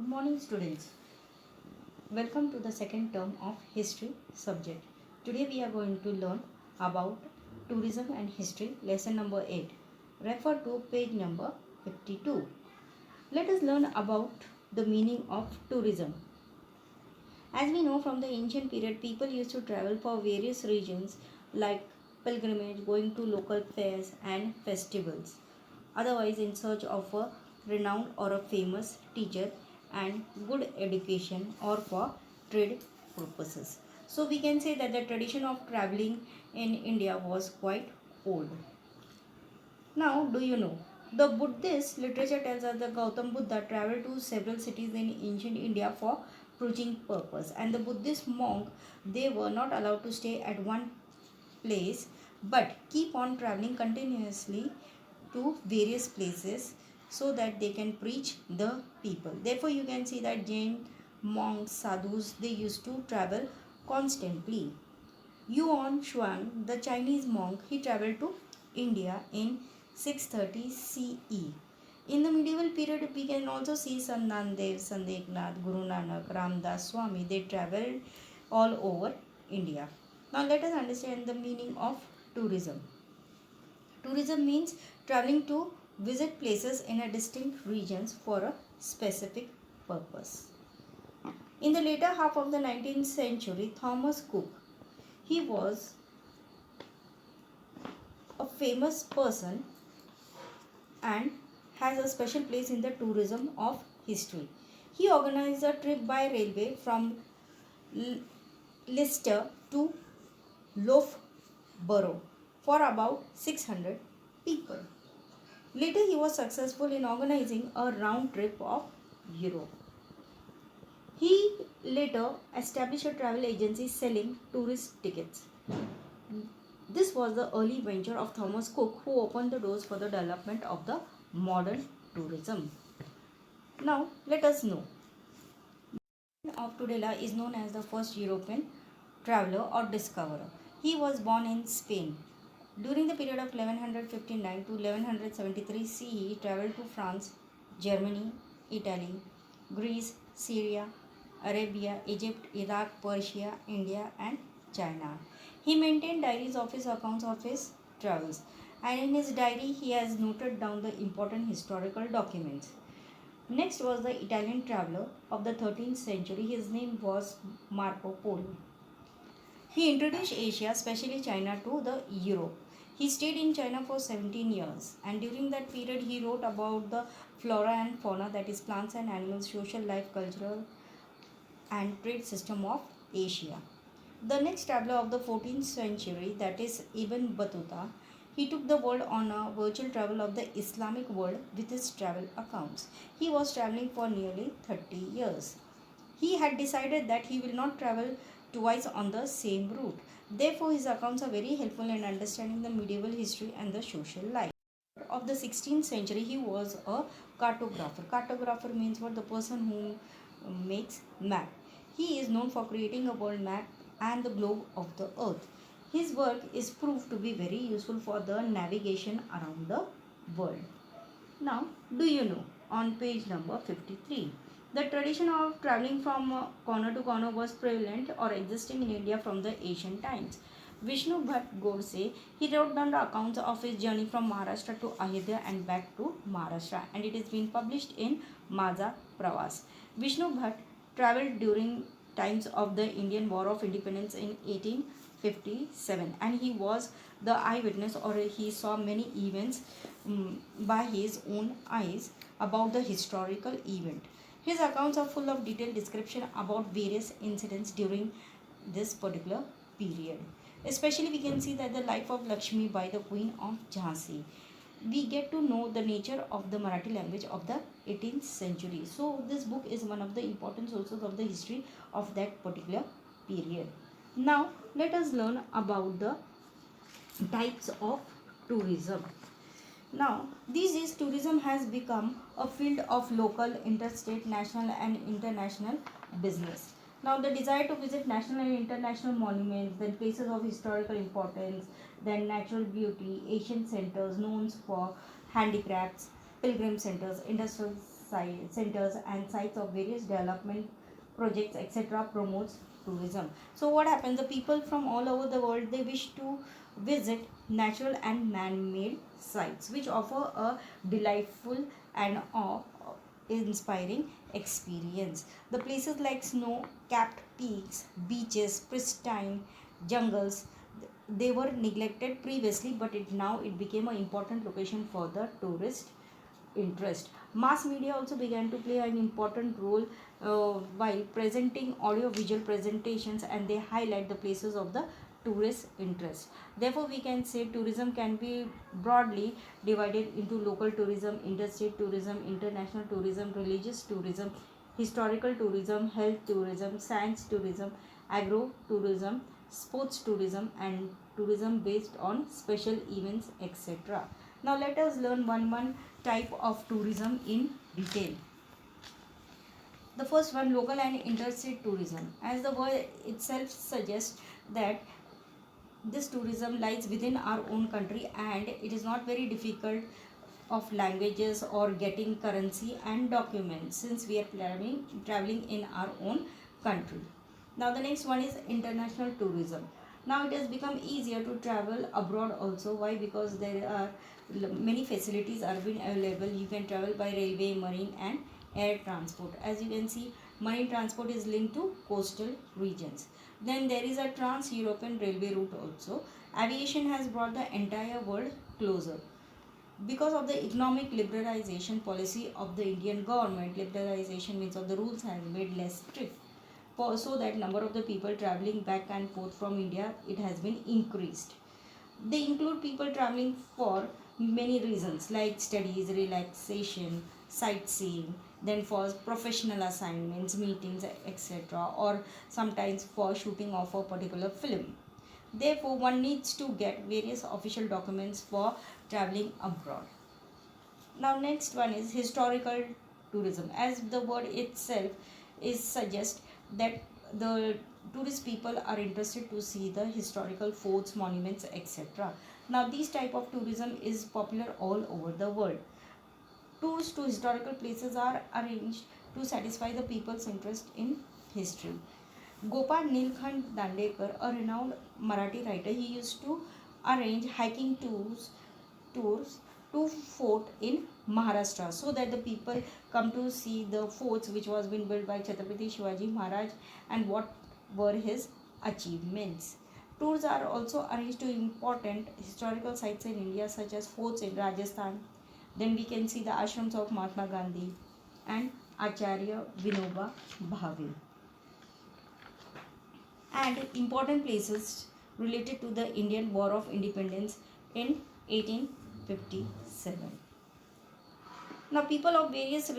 Good morning students. Welcome to the second term of history subject. Today we are going to learn about tourism and history lesson number 8. Refer to page number 52. Let us learn about the meaning of tourism. As we know from the ancient period, people used to travel for various regions like pilgrimage, going to local fairs and festivals, otherwise in search of a renowned or a famous teacher and good education or for trade purposes. So we can say that the tradition of traveling in India was quite old. Now, do you know? The Buddhist literature tells us that Gautam Buddha traveled to several cities in ancient India for preaching purpose, and the Buddhist monk, they were not allowed to stay at one place but keep on traveling continuously to various places so that they can preach the people. Therefore, you can see that Jain monks, sadhus, they used to travel constantly. Yuan Shuang, the Chinese monk, he traveled to India in 630 CE. In the medieval period, we can also see Sant Nandev, Sant Eknath, Guru Nanak, Ramdas Swami. They traveled all over India. Now let us understand the meaning of tourism. Tourism means traveling to visit places in a distinct regions for a specific purpose. In the later half of the 19th century, Thomas Cook, he was a famous person and has a special place in the tourism of history. He organized a trip by railway from Leicester to Loughborough for about 600 people. Later, he was successful in organizing a round trip of Europe. He later established a travel agency selling tourist tickets. This was the early venture of Thomas Cook, who opened the doors for the development of the modern tourism. Now, let us know. Of Tudela is known as the first European traveler or discoverer. He was born in Spain. During the period of 1159 to 1173 CE, he traveled to France, Germany, Italy, Greece, Syria, Arabia, Egypt, Iraq, Persia, India and China. He maintained diaries of his accounts of his travels, and in his diary he has noted down the important historical documents. Next was the Italian traveler of the 13th century. His name was Marco Polo. He introduced Asia, especially China, to the Europe. He stayed in China for 17 years, and during that period he wrote about the flora and fauna, that is plants and animals, social life, cultural and trade system of Asia. The next traveler of the 14th century, that is Ibn Battuta, he took the world on a virtual travel of the Islamic world with his travel accounts. He was traveling for nearly 30 years. He had decided that he will not travel twice on the same route. Therefore, his accounts are very helpful in understanding the medieval history and the social life. Of the 16th century, he was a cartographer. Cartographer means what? The person who makes map. He is known for creating a world map and the globe of the earth. His work is proved to be very useful for the navigation around the world. Now, do you know, on page number 53, the tradition of traveling from corner to corner was prevalent or existing in India from the ancient times. Vishnu Bhatt Godse, he wrote down the accounts of his journey from Maharashtra to Ayodhya and back to Maharashtra, and it has been published in Maza Pravas. Vishnu Bhatt traveled during times of the Indian War of Independence in 1857, and he was the eyewitness, or he saw many events by his own eyes about the historical event. His accounts are full of detailed description about various incidents during this particular period. Especially we can see that the life of Lakshmi by the Queen of Jhansi. We get to know the nature of the Marathi language of the 18th century. So this book is one of the important sources of the history of that particular period. Now let us learn about the types of tourism. Now, these days tourism has become a field of local, interstate, national and international business. Now, the desire to visit national and international monuments, then places of historical importance, then natural beauty, ancient centers known for handicrafts, pilgrim centers, industrial centers and sites of various development projects, etc. promotes tourism. So what happens? The people from all over the world, they wish to visit natural and man-made sites which offer a delightful and awe-inspiring experience. The places like snow-capped peaks, beaches, pristine jungles, they were neglected previously, but it became an important location for the tourist interest. Mass media also began to play an important role while presenting audio visual presentations, and they highlight the places of the tourist interest. Therefore, we can say tourism can be broadly divided into local tourism, interstate tourism, international tourism, religious tourism, historical tourism, health tourism, science tourism, agro tourism, sports tourism, and tourism based on special events, etc. Now let us learn one type of tourism in detail. The first one, local and interstate tourism. As the word itself suggests, that this tourism lies within our own country and it is not very difficult of languages or getting currency and documents, since we are traveling in our own country. Now the next one is international tourism. Now it has become easier to travel abroad also. Why? Because there are many facilities are being available. You can travel by railway, marine and air transport. As you can see, marine transport is linked to coastal regions. Then there is a trans-European railway route also. Aviation has brought the entire world closer. Because of the economic liberalization policy of the Indian government, liberalization means of the rules has made less strict, so that number of the people traveling back and forth from India, it has been increased. They include people traveling for many reasons like studies, relaxation, sightseeing, then for professional assignments, meetings, etc., or sometimes for shooting of a particular film. Therefore, one needs to get various official documents for traveling abroad. Now next one is historical tourism. As the word itself is suggests, that the tourist people are interested to see the historical forts, monuments, etc. Now these type of tourism is popular all over the world. Tours to historical places are arranged to satisfy the people's interest in history. Gopal Nilkhand Dandekar, a renowned Marathi writer, he used to arrange hiking tours to fort in Maharashtra, so that the people come to see the forts which was been built by Chhatrapati Shivaji Maharaj and what were his achievements. Tours are also arranged to important historical sites in India, such as forts in Rajasthan. Then we can see the ashrams of Mahatma Gandhi and Acharya Vinoba Bhave. And important places related to the Indian War of Independence in 1857. Now people of various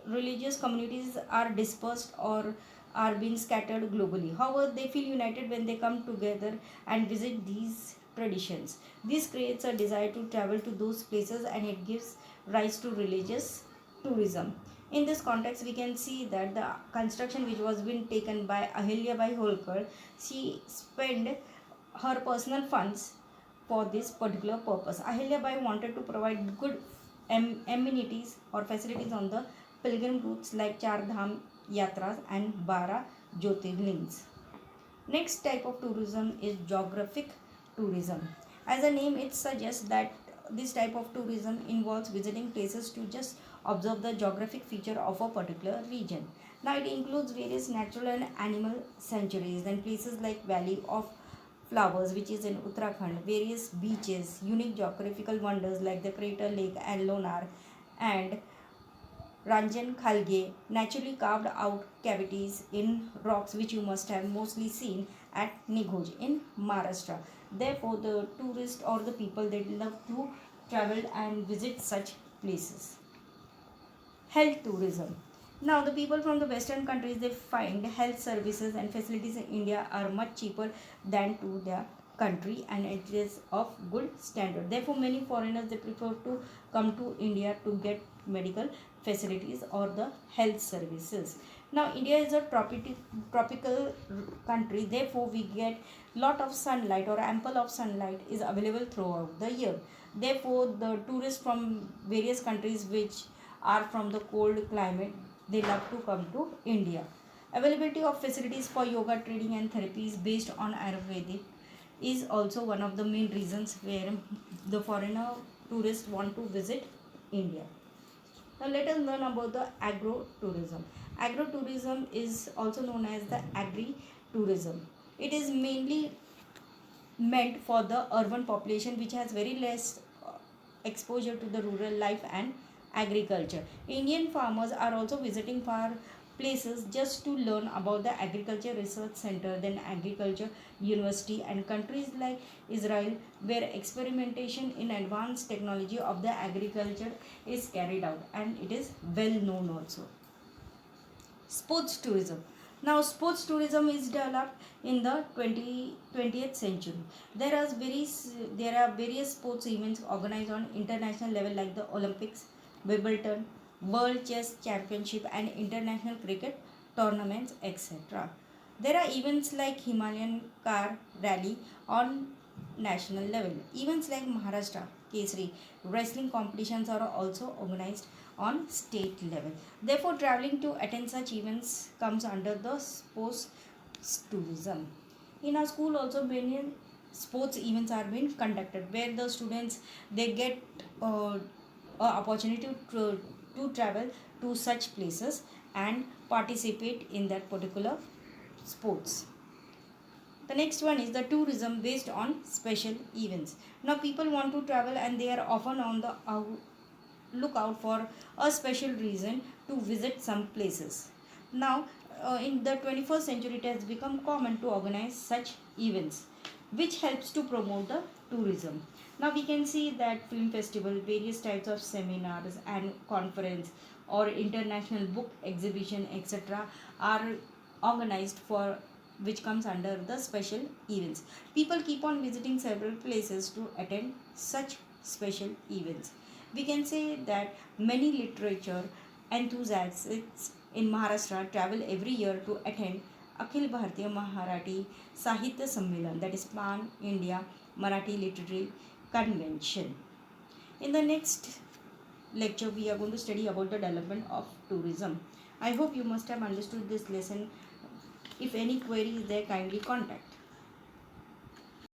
religious communities are dispersed or are being scattered globally. However, they feel united when they come together and visit these traditions. This creates a desire to travel to those places, and it gives rise to religious tourism. In this context, we can see that the construction which was being taken by Ahilyabai Holkar, she spent her personal funds for this particular purpose. Ahilyabai wanted to provide good amenities or facilities on the pilgrim routes like Char Dham Yatras and 12 Jyotirlings. Next type of tourism is geographic tourism. As the name it suggests, that this type of tourism involves visiting places to just observe the geographic feature of a particular region. Now it includes various natural and animal sanctuaries, then places like Valley of Flowers, which is in Uttarakhand, various beaches, unique geographical wonders like the crater lake and Lonar, and Ranjan Khalge, naturally carved out cavities in rocks which you must have mostly seen at Nighoj in Maharashtra. Therefore, the tourists or the people, they love to travel and visit such places. Health tourism. Now the people from the western countries, they find health services and facilities in India are much cheaper than to their country, and it is of good standard. Therefore many foreigners, they prefer to come to India to get medical facilities or the health services. Now India is a tropical country, therefore we get lot of sunlight or ample of sunlight is available throughout the year. Therefore the tourists from various countries which are from the cold climate, they love to come to India. Availability of facilities for yoga training and therapies based on Ayurvedic is also one of the main reasons where the foreigner tourists want to visit India. Now let us learn about the agro-tourism. Agro-tourism is also known as the agri-tourism. It is mainly meant for the urban population which has very less exposure to the rural life and agriculture. Indian farmers are also visiting far places just to learn about the agriculture research center, then agriculture university, and countries like Israel where experimentation in advanced technology of the agriculture is carried out, and it is well known also. Sports tourism. Now, sports tourism is developed in the 20th century. There are various sports events organized on international level like the Olympics, Wimbledon, World Chess Championship, and international cricket tournaments, etc. There are events like Himalayan Car Rally on national level. Events like Maharashtra Kesari wrestling competitions are also organized on state level. Therefore, traveling to attend such events comes under the sports tourism. In our school, also many sports events are being conducted where the students they get a opportunity to travel to such places and participate in that particular sports. The next one is the tourism based on special events. Now people want to travel and they are often on the lookout for a special reason to visit some places. Now in the 21st century it has become common to organize such events which helps to promote the tourism. Now we can see that film festival, various types of seminars and conference or international book exhibition etc. are organized for which comes under the special events. People keep on visiting several places to attend such special events. We can say that many literature enthusiasts in Maharashtra travel every year to attend Akhil Bharatiya Marathi Sahitya Sammelan, that is Pan India Marathi Literary Convention. In the next lecture, we are going to study about the development of tourism. I hope you must have understood this lesson. If any query is there, kindly contact.